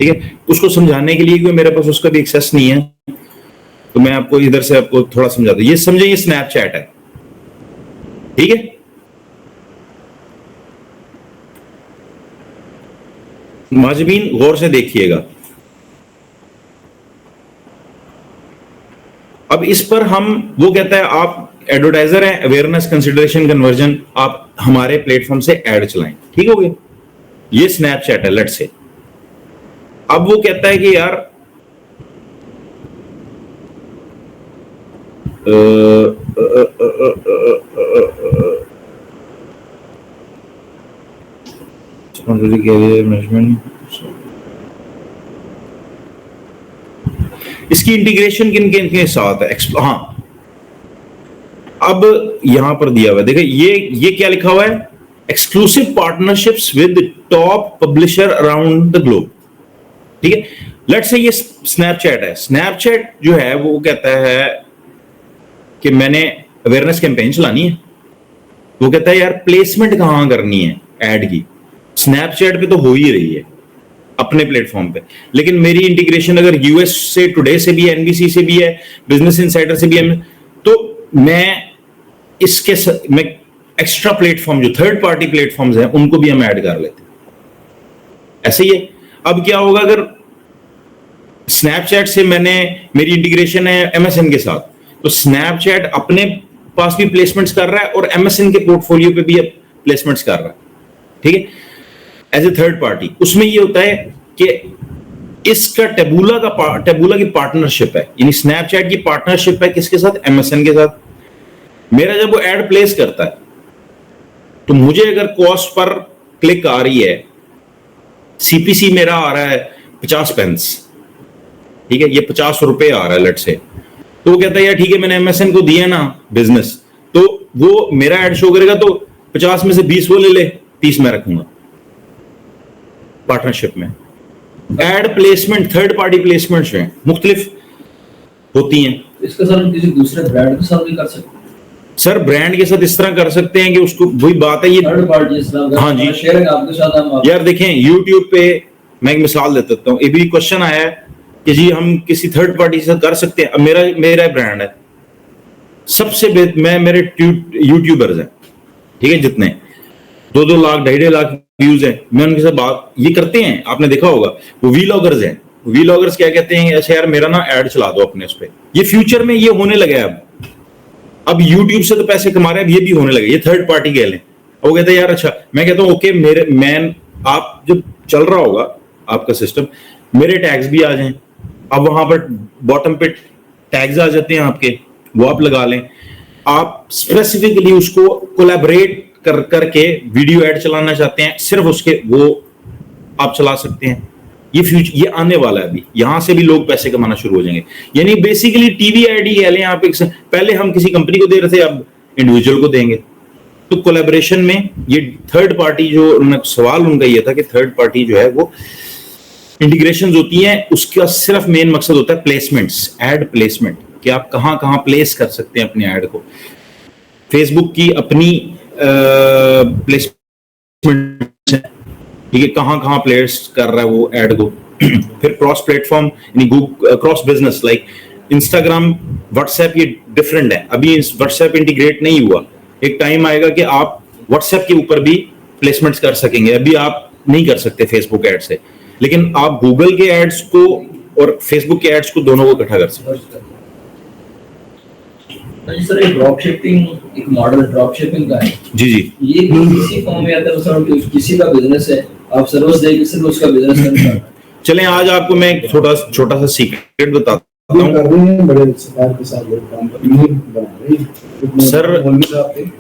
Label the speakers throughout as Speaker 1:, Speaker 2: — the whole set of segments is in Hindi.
Speaker 1: ठीक है, उसको समझाने के लिए क्योंकि मेरे पास उसका भी एक्सेस नहीं है, तो मैं आपको इधर से आपको थोड़ा समझा दूं। ये समझे, ये स्नैपचैट है, ठीक है। माजमीन गौर से देखिएगा। अब इस पर हम, वो कहता है आप एडवर्टाइजर हैं, अवेयरनेस, कंसिडरेशन, कन्वर्जन, आप हमारे प्लेटफॉर्म से ऐड चलाएं, ठीक हो गया। ये स्नैपचैट है, लेट्स से। अब वो कहता है कि यार इसकी इंटीग्रेशन किन किन के साथ है, हाँ अब यहां पर दिया हुआ है, देखिए ये क्या लिखा हुआ है, exclusive partnerships with top publisher around the globe, ठीक है। लेट्स से ये स्नैपचैट है, स्नैपचैट जो है वो कहता है कि मैंने अवेयरनेस कैंपेन चलानी है, वो कहता है यार प्लेसमेंट कहां करनी है एड की, स्नैपचैट पे तो हो ही रही है अपने प्लेटफॉर्म पे, लेकिन मेरी इंटीग्रेशन अगर यूएस से, टुडे से भी है, एनबीसी से भी है, बिजनेस इनसाइडर से भी है, तो मैं मैं एक्स्ट्रा प्लेटफॉर्म जो थर्ड पार्टी प्लेटफॉर्म्स हैं उनको भी हम ऐड कर लेते हैं, ऐसे ही है। अब क्या होगा अगर स्नैपचैट से मेरी इंटीग्रेशन है एमएसएन के साथ, तो स्नैपचैट अपने पास भी प्लेसमेंट्स कर रहा है और एमएसएन के पोर्टफोलियो पे भी प्लेसमेंट्स कर रहा है, ठीक है, एज ए थर्ड पार्टी। उसमें ये होता है कि इसका टेबूला की पार्टनरशिप है, यानी स्नैपचैट की पार्टनरशिप है किसके साथ, एमएसएन के साथ। मेरा जब वो एड प्लेस करता है तो मुझे अगर कॉस्ट पर क्लिक आ रही है, सीपीसी मेरा आ रहा है 50 पेंस, ठीक है, ये 50 रुपए आ रहा है लेट से, तो वो कहता है यार ठीक है मैंने एमएसएन को दिया ना बिजनेस, तो वो मेरा एड शो करेगा, तो 50 में से 20 वो ले ले, 30 मैं रखूंगा पार्टनरशिप में। Ad placement third party placements हैं, मुख्तलिफ होती हैं।
Speaker 2: इसका सर हम किसी दूसरे ब्रांड के साथ भी कर सकते हैं?
Speaker 1: सर ब्रांड के साथ इस तरह कर सकते हैं कि उसको, वही बात है ये
Speaker 2: थर्ड पार्टी,
Speaker 1: हाँ जी,
Speaker 2: शेयरिंग आपके साथ हम
Speaker 1: यार देखें यूट्यूब पे मैं एक मिसाल दे देता हूँ, ये भी क्वेश्चन आया है कि जी हम किसी थर्ड पार्टी से कर सकते हैं। अब मेरा ब्रांड है, सबसे मेरे यूट्यूबर्स हैं, ठीक है, जितने 2-2 लाख 2.5 लाख व्यूज हैं, मैं उनके साथ बात ये करते हैं, आपने देखा होगा वो वीलॉगर्स हैं। वीलॉगर्स क्या कहते हैं, ऐसे यार मेरा ना ऐड चला दो अपने उस पे, ये फ्यूचर में ये होने लगा है। अब यूट्यूब से तो पैसे कमा रहे हैं, अब ये भी होने लगे, ये थर्ड पार्टी कह लें। वो कहते हैं यार अच्छा, मैं कहता हूँ ओके, आप जब चल रहा होगा आपका सिस्टम, मेरे टैग्स भी आ जाएं, अब वहां पर बॉटम पे टैग्स आ जाते हैं आपके, वो आप लगा लें। आप स्पेसिफिकली उसको कोलैबोरेट करके वीडियो ऐड चलाना चाहते हैं, सिर्फ उसके वो आप चला सकते हैं। ये आने वाला है, अभी यहां से भी लोग पैसे कमाना शुरू हो जाएंगे। यानी बेसिकली टीवी आईडी कह लें आप, पहले हम किसी कंपनी को दे रहे थे, अब इंडिविजुअल को देंगे। तो कोलैबोरेशन में ये थर्ड पार्टी, जो सवाल उनका ये था कि थर्ड पार्टी जो है वो इंटीग्रेशन होती है, उसका सिर्फ मेन मकसद होता है प्लेसमेंट्स, एड प्लेसमेंट, कि आप कहां कहां प्लेस कर सकते हैं अपने ऐड को। फेसबुक की अपनी प्लेसमेंट, ठीक है, कहां कहां प्लेस कर रहा है वो ऐड को। फिर क्रॉस प्लेटफॉर्म, यानी cross business, like Instagram, WhatsApp, ये डिफरेंट है, अभी व्हाट्सएप इंटीग्रेट नहीं हुआ। एक टाइम आएगा कि आप व्हाट्सएप के ऊपर भी प्लेसमेंट्स कर सकेंगे, अभी आप नहीं कर सकते फेसबुक एड से, लेकिन आप गूगल के एड्स को और फेसबुक के एड्स को दोनों को इकट्ठा कर सकते हैं।
Speaker 2: सर एक ड्रॉप शिपिंग, एक मॉडल ड्रॉप शिपिंग का है
Speaker 1: जी जी,
Speaker 2: ये किसी फॉर्म में आता है सर, किसी का बिजनेस है, आप सर्विस देके सिर्फ उसका बिजनेस करना है।
Speaker 1: चलें आज आपको मैं एक छोटा सा सीक्रेट बताता हूं।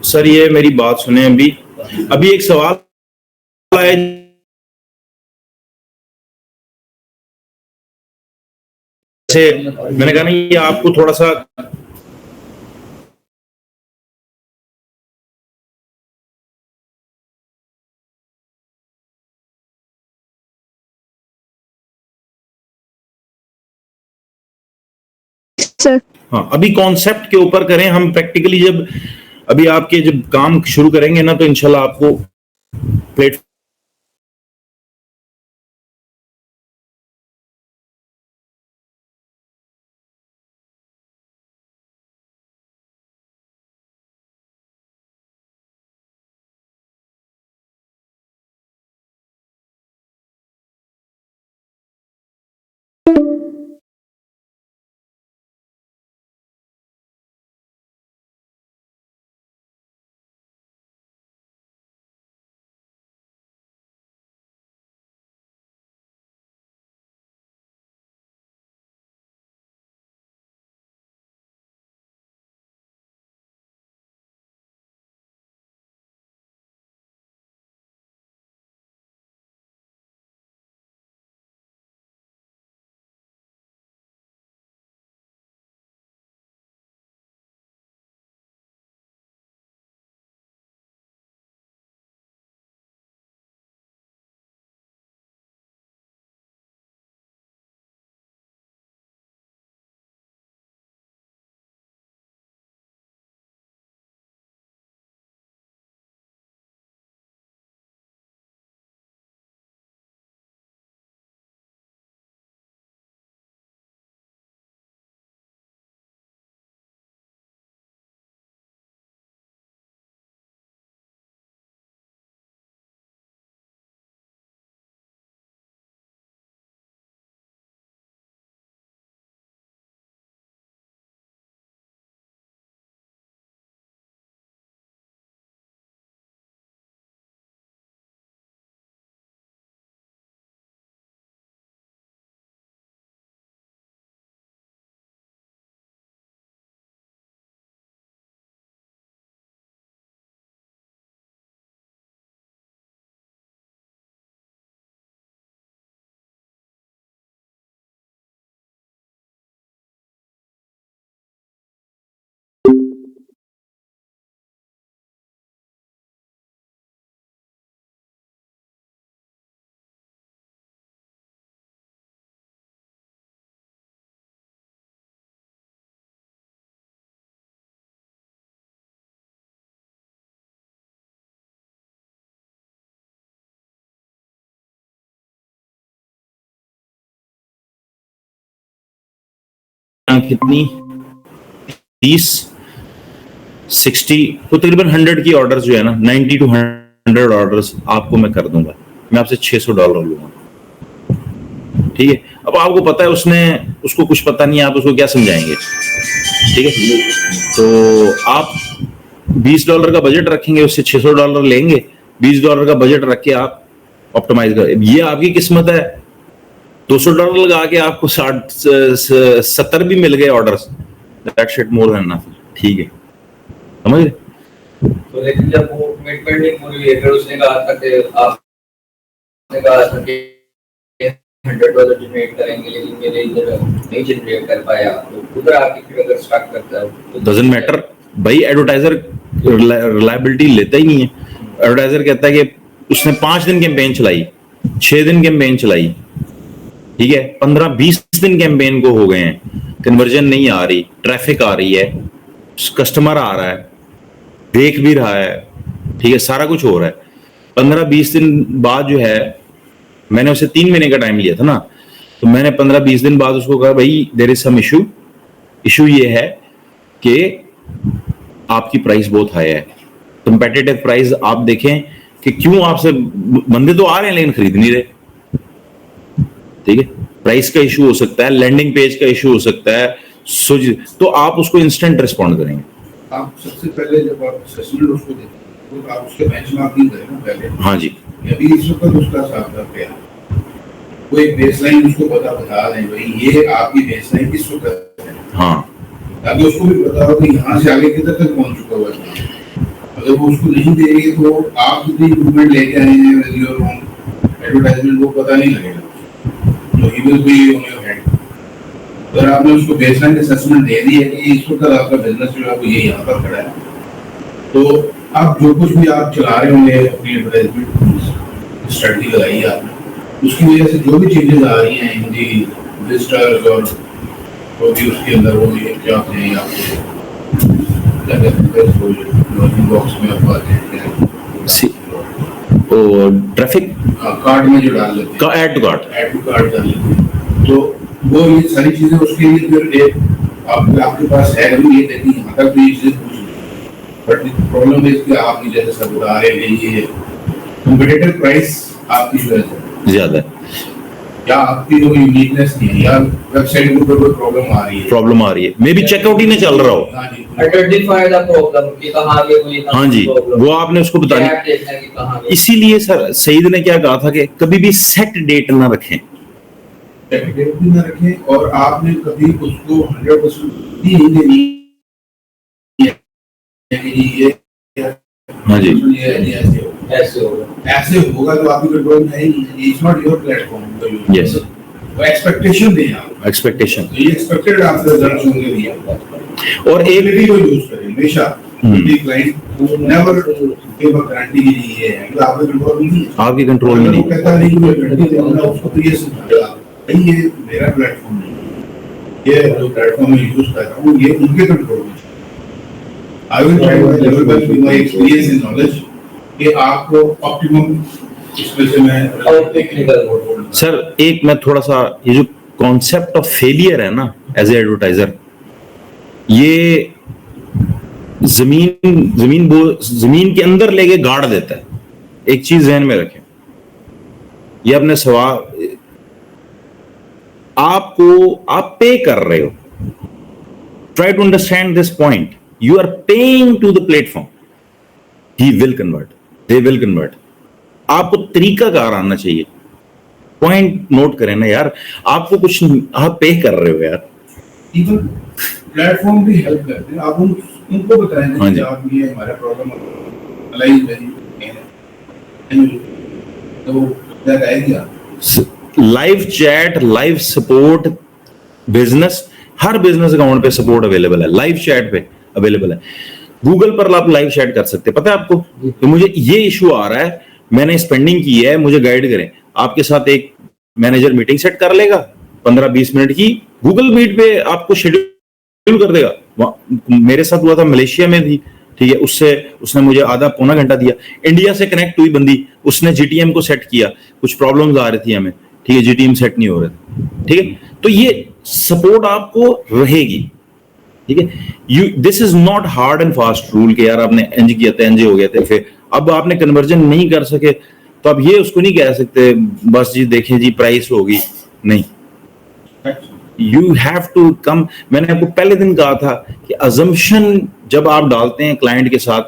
Speaker 1: सर ये मेरी बात सुने, अभी एक सवाल आया, मैंने कहा ना ये आपको थोड़ा सा सर, हाँ अभी कॉन्सेप्ट के ऊपर करें हम, प्रैक्टिकली अभी आपके जब काम शुरू करेंगे ना, तो इंशाल्लाह आपको प्लेटफॉर्म कितनी 30 60 तो तकरीबन 100 की ऑर्डर्स जो है ना, 90 to 100 ऑर्डर्स आपको मैं कर दूंगा, मैं आपसे $600 लूंगा, ठीक है। अब आपको पता है उसको कुछ पता नहीं है, आप उसको क्या समझाएंगे, ठीक है। तो आप $20 का बजट रखेंगे, उससे $600 लेंगे, $20 का बजट रख के आप ऑप्टिमाइज कर, ये आपकी किस्मत है। $200 लगा के आपको 60-70 भी मिल गए orders, that shit more than enough, ठीक है, समझ रहे।
Speaker 2: तो लेकिन जब वो कमिटमेंट नहीं पूरी हुई, फिर उसने कहा था कि आपने कहा था कि $100 जनरेट करेंगे, लेकिन मेरे इधर नहीं जनरेट कर पाया, तो उधर आके फिर अगर स्टार्ट करता है तो
Speaker 1: डजंट मैटर भाई, एडवर्टाइजर रिलायबिलिटी लेता ही नहीं है। एडवर्टाइजर कहता है कि उसने 5 दिन कैंपेन चलाई, 6 दिन कैंपेन चलाई, ठीक है, 15-20 दिन कैंपेन को हो गए हैं, कन्वर्जन नहीं आ रही, ट्रैफिक आ रही है, कस्टमर आ रहा है, देख भी रहा है, ठीक है, सारा कुछ हो रहा है। 15-20 दिन बाद जो है, मैंने उसे 3 महीने का टाइम लिया था ना, तो मैंने 15-20 दिन बाद उसको कहा भाई देयर इज सम इशू ये है कि आपकी प्राइस बहुत हाई है, कंपेटिटिव प्राइस आप देखें कि क्यों आपसे बंदे तो आ रहे हैं लेकिन खरीद नहीं रहे, ठीक है। प्राइस का इशू हो सकता है, लैंडिंग पेज का इशू हो सकता है, तो आप उसको इंस्टेंट रिस्पॉन्ड करेंगे।
Speaker 3: आप सबसे पहले जब आप असेसमेंट उसको देते हैं तो आप उसके बेंचमार्किंग करें ना पहले।
Speaker 1: हाँ जी,
Speaker 3: अभी इस वक्त उसका साथ कर पे वो एक बेसलाइन उसको बता दें भाई ये आपकी बेसलाइन किस वक्त है,
Speaker 1: हाँ,
Speaker 3: ताकि उसको भी पता हो कि यहाँ से आगे किधर तक पहुँच चुका हुआ है। अगर वो उसको नहीं दे रही तो आप जितनी इम्प्रूवमेंट लेके आए हैं एडवर्टाइजमेंट वो पता नहीं लगेगा, तो he will be on your head. अगर आपने उसको बेसलाइन असेसमेंट दे दी है कि इस वक्त आपका बिजनेस जो है वो ये यहाँ पर खड़ा है, तो आप जो कुछ भी आप चला रहे होंगे अपनी एडवर्टाइजमेंट स्ट्रेटजी लगाई है आपने, उसकी वजह से जो भी चेंजेस आ रही हैं इन दी विजिटर्स और जो भी उसके अंदर वो क्या होते हैं आपके बॉक्स में आप आते हैं
Speaker 1: ट्रैफिक
Speaker 3: कार्ड में जो डाल लेते हैं,
Speaker 1: ऐड टू कार्ट
Speaker 3: डाल लेते हैं, तो वो ये सारी चीजें उसके लिए फिर एक आपके पास है भी ये देखिए यहाँ तक तो ये चीजें पूछ ली, बट प्रॉब्लम है कि आप जैसे सब बता रहे हैं ये कॉम्पिटिटिव प्राइस आपकी वजह से
Speaker 1: ज्यादा है।
Speaker 3: या आपकी जो यूनिकनेस नहीं है, या वेबसाइट के ऊपर कोई प्रॉब्लम आ रही है,
Speaker 1: मे बी चेकआउट ही ना चल रहा हो।
Speaker 3: हाँ जी,
Speaker 2: आइडेंटिफाई द प्रॉब्लम कि कहां पे कोई
Speaker 1: हाँ जी, वो आपने उसको बतानी।
Speaker 2: गैप देखना है कि कहां पे।
Speaker 1: इसीलिए सर सईद ने क्या कहा था कि कभी भी सेट डेट ना रखें,
Speaker 3: डेट भी ना रखें, और आपने कभी उसको 100% भी नहीं देनी है कि ये
Speaker 1: हाँ जी,
Speaker 2: ऐसे होगा।
Speaker 3: ऐसे होगा तो आपकी कंट्रोल में है ही नहीं। It's not your platform.
Speaker 1: Yes,
Speaker 3: वो एक्सपेक्टेशन दें आप,
Speaker 1: एक्सपेक्टेशन।
Speaker 3: तो ये एक्सपेक्टेड आपसे रिजल्ट्स होंगे नहीं।
Speaker 1: और एक
Speaker 3: भी कोई यूज करें हमेशा client never give a guarantee कि ये है, क्योंकि आपके कंट्रोल में नहीं है।
Speaker 1: आपके कंट्रोल में नहीं।
Speaker 3: वो कहता नहीं कि मैं गारंटी दूंगा, उसको तो ये समझाएगा भाई ये मेरा प्लेटफॉर्म नहीं, ये जो प्लेटफॉर्म मैं यूज कर रहा हूँ ये उनके कंट्रोल में। I will try my level best with my experience and knowledge कि आपको ऑप्टिमम इसमें से मैं टेक्निकल।
Speaker 1: सर एक मैं थोड़ा सा, ये जो कॉन्सेप्ट ऑफ फेलियर है ना एज ए एडवर्टाइजर, ये जमीन के अंदर लेके गाड़ देता है। एक चीज ध्यान में रखें, ये अपने सवाल, आप पे कर रहे हो, try to understand this point, you are paying to the platform, he will convert, they will convert. आपको तरीकाकार आना चाहिए। पॉइंट नोट करें ना यार, आपको कुछ, आप पे कर रहे हो यार।
Speaker 3: इवन प्लेटफॉर्म भी हेल्प करते हैं, आप उनको बताएं
Speaker 1: हाँ
Speaker 3: कि आप ये हमारा प्रॉब्लम अलाइज है तो दैट आएगा।
Speaker 1: Live chat, live support, business, हर बिजनेस अकाउंट पे सपोर्ट अवेलेबल है, लाइव चैट पे अवेलेबल है। गूगल पर आप लाइव चैट कर सकते हैं। पता है आपको कि मुझे ये इशू आ रहा है, मैंने स्पेंडिंग की है, मुझे गाइड करें। आपके साथ एक मैनेजर मीटिंग सेट कर लेगा 15-20 मिनट की, गूगल मीट पे आपको शेड्यूल कर देगा। मेरे साथ हुआ था, मलेशिया में थी, ठीक है, उसने मुझे आधा पौना घंटा दिया। इंडिया से कनेक्ट हुई बंदी, उसने जीटीएम को सेट किया, कुछ प्रॉब्लम्स आ रही थी हमें, ठीक है, जीटीएम सेट नहीं हो रहे थे, ठीक है। तो ये सपोर्ट आपको रहेगी, ठीक है। This is not hard and fast rule कि यार आपने एंज किया था, एंज हो गए थे, फिर अब आपने कन्वर्जन नहीं कर सके तो आप ये उसको नहीं कह सकते बस जी देखें जी प्राइस होगी, नहीं। यू हैव टू कम, मैंने आपको पहले दिन कहा था कि अजम्पशन जब आप डालते हैं क्लाइंट के साथ,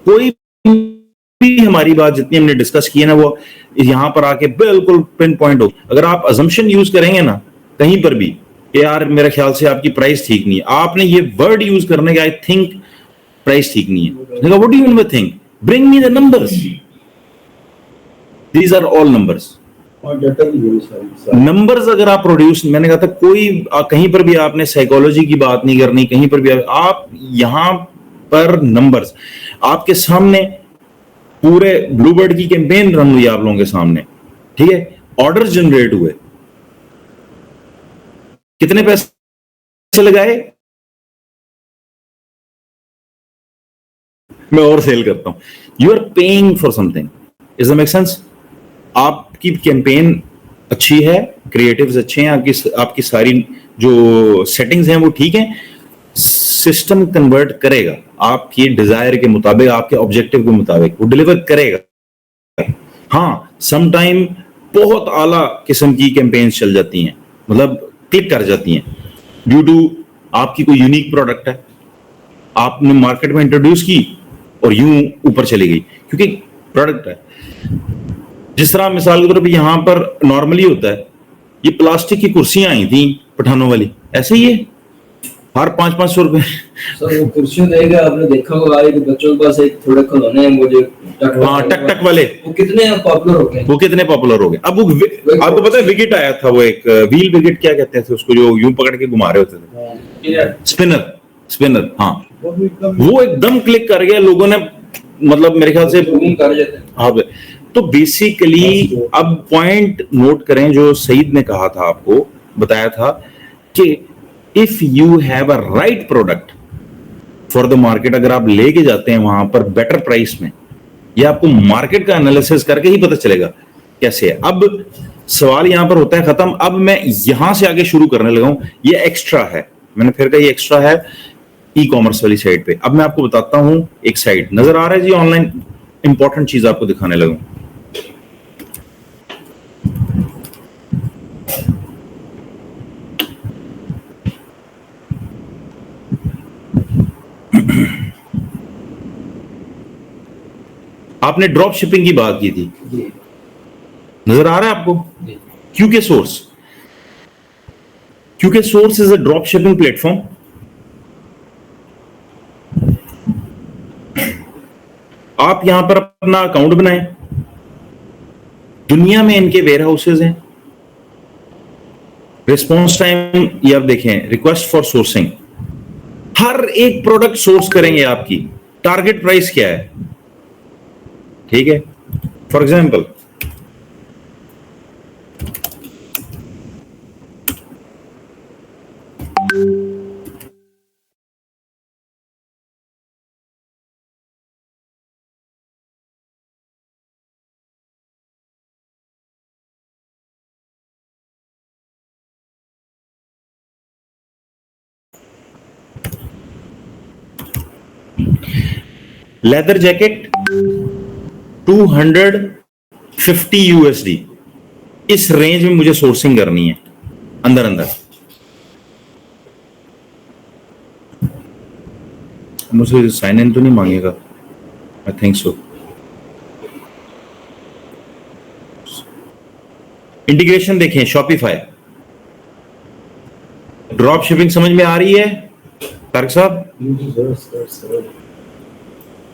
Speaker 1: कोई भी हमारी बात जितनी हमने डिस्कस की है ना, वो यहां पर आके बिल्कुल पिन पॉइंट हो। अगर आप अजम्पशन यूज करेंगे ना कहीं पर भी कि यार मेरे ख्याल से आपकी प्राइस ठीक नहीं है, आपने ये वर्ड यूज करने का, आई थिंक प्राइस ठीक नहीं है, what do you mean by think, bring me the numbers, these are all numbers. Numbers अगर आप प्रोड्यूस, मैंने कहा था कोई कहीं पर भी आपने साइकोलॉजी की बात नहीं करनी, कहीं पर भी आप यहां पर नंबर्स आपके सामने, पूरे ब्लूबर्ड की कैंपेन रन हुई आप लोगों के सामने, ठीक है, ऑर्डर जनरेट हुए, कितने पैसे लगाए, मैं और सेल करता हूं, you are paying for something, is that make sense. आपकी कैंपेन अच्छी है, क्रिएटिव्स अच्छे हैं, आपकी सारी जो सेटिंग्स हैं वो ठीक हैं, सिस्टम कन्वर्ट करेगा आपकी डिजायर के मुताबिक, आपके ऑब्जेक्टिव के मुताबिक वो डिलीवर करेगा। हाँ, सम टाइम बहुत आला किस्म की कैंपेन्स चल जाती हैं, मतलब क्लिक कर जाती हैं, ड्यू टू आपकी कोई यूनिक प्रोडक्ट है, आपने मार्केट में इंट्रोड्यूस की और यूं ऊपर चली गई क्योंकि प्रोडक्ट है। जिस तरह मिसाल के तौर पे यहां पर नॉर्मली होता है, ये प्लास्टिक की कुर्सियां आई थी पठानों वाली, ऐसे ही है, हर 500-500 रुपए।
Speaker 2: सर वो कुर्सियां देगा, आपने देखा होगा एक बच्चों के पास एक थोड़े खिलौने हैं वो जो टक वाले, वो कितने पॉपुलर हो गए,
Speaker 1: वो कितने पॉपुलर हो गए। अब वो आपको पता है विकेट आया था, वो एक व्हील विकेट क्या कहते थे उसको, जो यूं पकड़ के घुमा रहे होते थे, स्पिनर, हाँ, वो एकदम क्लिक कर गया, लोगों ने मतलब मेरे ख्याल से
Speaker 2: कर जाते हैं।
Speaker 1: हाँ, तो बेसिकली अब पॉइंट नोट करें जो सईद ने कहा था, आपको बताया था कि if you have a right product for the market, अगर आप लेके जाते हैं वहां पर बेटर प्राइस में, ये आपको मार्केट का एनालिसिस करके ही पता चलेगा कैसे है। अब सवाल यहां पर होता है खत्म, अब मैं यहां से आगे शुरू करने लगा हूं, ये एक्स्ट्रा है, मैंने फिर कहा ये एक्स्ट्रा है ई कॉमर्स वाली साइट पे। अब मैं आपको बताता हूं, एक साइट नजर आ रहा है जी, ऑनलाइन इंपॉर्टेंट चीज आपको दिखाने लगा। आपने ड्रॉप शिपिंग की बात की थी,
Speaker 2: जी
Speaker 1: नजर आ रहा है आपको?
Speaker 2: जी
Speaker 1: QKSource, QKSource is a drop shipping platform. आप यहां पर अपना अकाउंट बनाएं, दुनिया में इनके वेयर हाउसेज हैं। रिस्पॉन्स टाइम ये आप देखें, रिक्वेस्ट फॉर सोर्सिंग, हर एक प्रोडक्ट सोर्स करेंगे आपकी, टारगेट प्राइस क्या है, ठीक है। For example leather jacket 250 USD, इस रेंज में मुझे सोर्सिंग करनी है अंदर अंदर। मुझे साइन इन तो नहीं मांगेगा, आई थिंक सो। इंटीग्रेशन देखें, शॉपिफाई, ड्रॉप शिपिंग समझ में आ रही है तारिक साहब?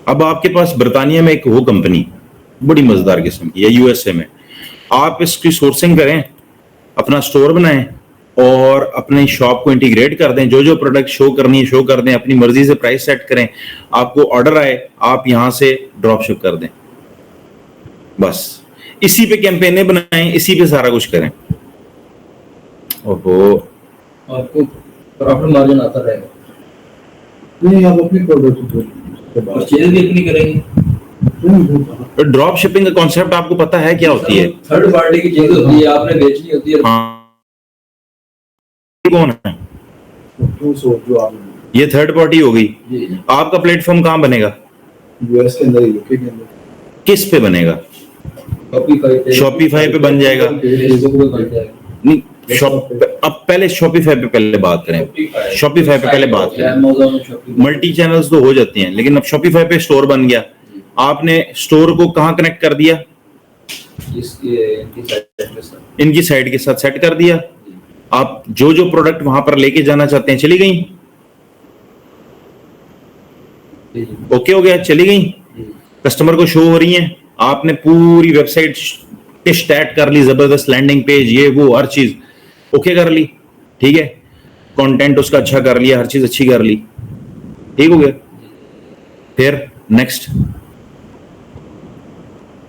Speaker 1: अब आपके पास बर्तानिया में एक वो कंपनी बड़ी मजेदार किस्म की है, यूएसए में, आप इसकी सोर्सिंग करें, अपना स्टोर बनाएं और अपने शॉप को इंटीग्रेट कर दें, जो जो प्रोडक्ट शो करनी है शो कर दें, अपनी मर्जी से प्राइस सेट करें, आपको ऑर्डर आए आप यहां से ड्रॉप शिप कर दें, बस इसी पे कैंपेनें बनाएं, इसी पे सारा कुछ करें। ओहो,
Speaker 2: आपको प्रॉफिट मार्जिन आता रहेगा,
Speaker 3: नहीं आप अपनी प्रोडक्ट
Speaker 2: परचेज भी इतनी करेंगे।
Speaker 1: ड्रॉप शिपिंग का कॉन्सेप्ट आपको पता है क्या होती है?
Speaker 2: थर्ड पार्टी की चीज होती है, आपने बेचनी होती है।
Speaker 1: हाँ, कौन है
Speaker 3: जो आप
Speaker 1: ये? थर्ड पार्टी हो गई।
Speaker 2: जी
Speaker 1: आपका प्लेटफॉर्म कहां बनेगा?
Speaker 3: यूएस के अंदर, यूके के अंदर।
Speaker 1: किस पे बनेगा? शॉपिफाई पे बन जाएगा।
Speaker 2: फेसबुक पे बन जाएगा।
Speaker 1: नहीं, अब पहले शॉपिफाई पे पहले बात करें, शॉपिफाई पे पहले बात करें।
Speaker 2: Amazon, Shopify।
Speaker 1: मल्टी चैनल्स तो हो जाती हैं, लेकिन अब शॉपिफाई पे स्टोर बन गया, आपने स्टोर को कहां कनेक्ट कर दिया? इनकी साइट के साथ सेट कर दिया। आप जो जो प्रोडक्ट वहां पर लेके जाना चाहते हैं चली गई, ओके हो गया, चली गई, कस्टमर को शो हो रही हैं, आपने पूरी वेबसाइट स्टैट कर ली, जबरदस्त लैंडिंग पेज, ये वो हर चीज ओके कर ली, ठीक है, कंटेंट उसका अच्छा कर लिया, हर चीज अच्छी कर ली, ठीक हो गया। फिर नेक्स्ट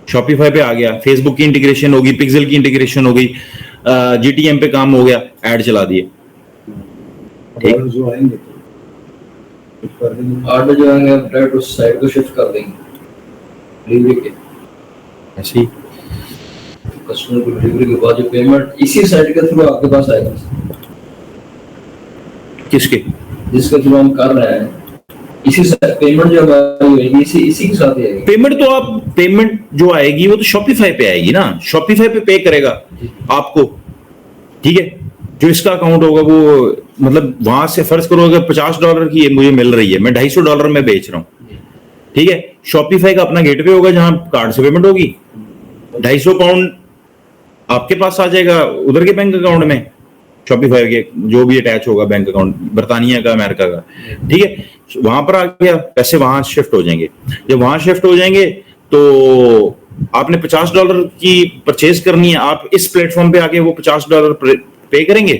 Speaker 1: शॉपिफाई पे आ गया, फेसबुक की इंटीग्रेशन होगी, पिक्सेल की इंटीग्रेशन हो गई, जीटीएम पे काम हो गया, ऐड चला दिए, ठीक।
Speaker 3: जो आएंगे
Speaker 2: ऑर्डर जो आएंगे हम डायरेक्ट उस साइट को शिफ्ट कर देंगे डिलीवरी के,
Speaker 1: ऐसे ही
Speaker 2: कस्टमर को डिलीवरी के बाद जो पेमेंट इसी साइट के थ्रू आपके पास आएगा,
Speaker 1: किसके?
Speaker 2: जिसके थ्रू हम कर रहे हैं, इसी पेमेंट जो हमारी होगी इसी के साथ ही आएगी।
Speaker 1: पेमेंट तो आप, पेमेंट जो आएगी वो तो शॉपिफाई पे आएगी ना, शॉपिफाई पे करेगा आपको, ठीक है। जो इसका अकाउंट होगा वो, मतलब वहां से फर्ज करो अगर $50 की मुझे मिल रही है, मैं $250 में बेच रहा हूँ, ठीक है। शॉपिफाई का अपना गेटवे होगा जहां कार्ड से पेमेंट होगी, £250 आपके पास आ जाएगा उधर के बैंक अकाउंट में, शॉपिफाई के जो भी अटैच होगा बैंक अकाउंट, बर्तानिया का, अमेरिका का, ठीक है। वहां पर आ गया, पैसे वहां शिफ्ट हो जाएंगे। जब वहां शिफ्ट हो जाएंगे तो आपने $50 की परचेज करनी है, आप इस प्लेटफॉर्म पे आके वो $50 पे करेंगे,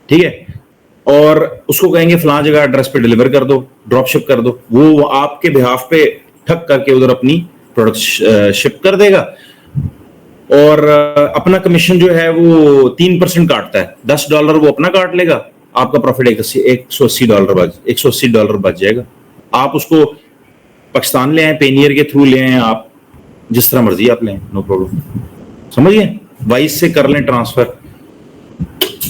Speaker 1: ठीक है, और उसको कहेंगे फलां जगह एड्रेस पे डिलीवर कर दो, ड्रॉप शिप कर दो, वो आपके बिहाफ पे ठक करके उधर अपनी प्रोडक्ट शिप कर देगा, और अपना कमीशन जो है वो 3% काटता है, $10 वो अपना काट लेगा, आपका प्रॉफिट $180 बच जाएगा। आप उसको पाकिस्तान ले आए, पेनियर के थ्रू ले आए, आप जिस तरह मर्जी आप लें, नो प्रॉब्लम, समझिए, वाइस से कर लें ट्रांसफर,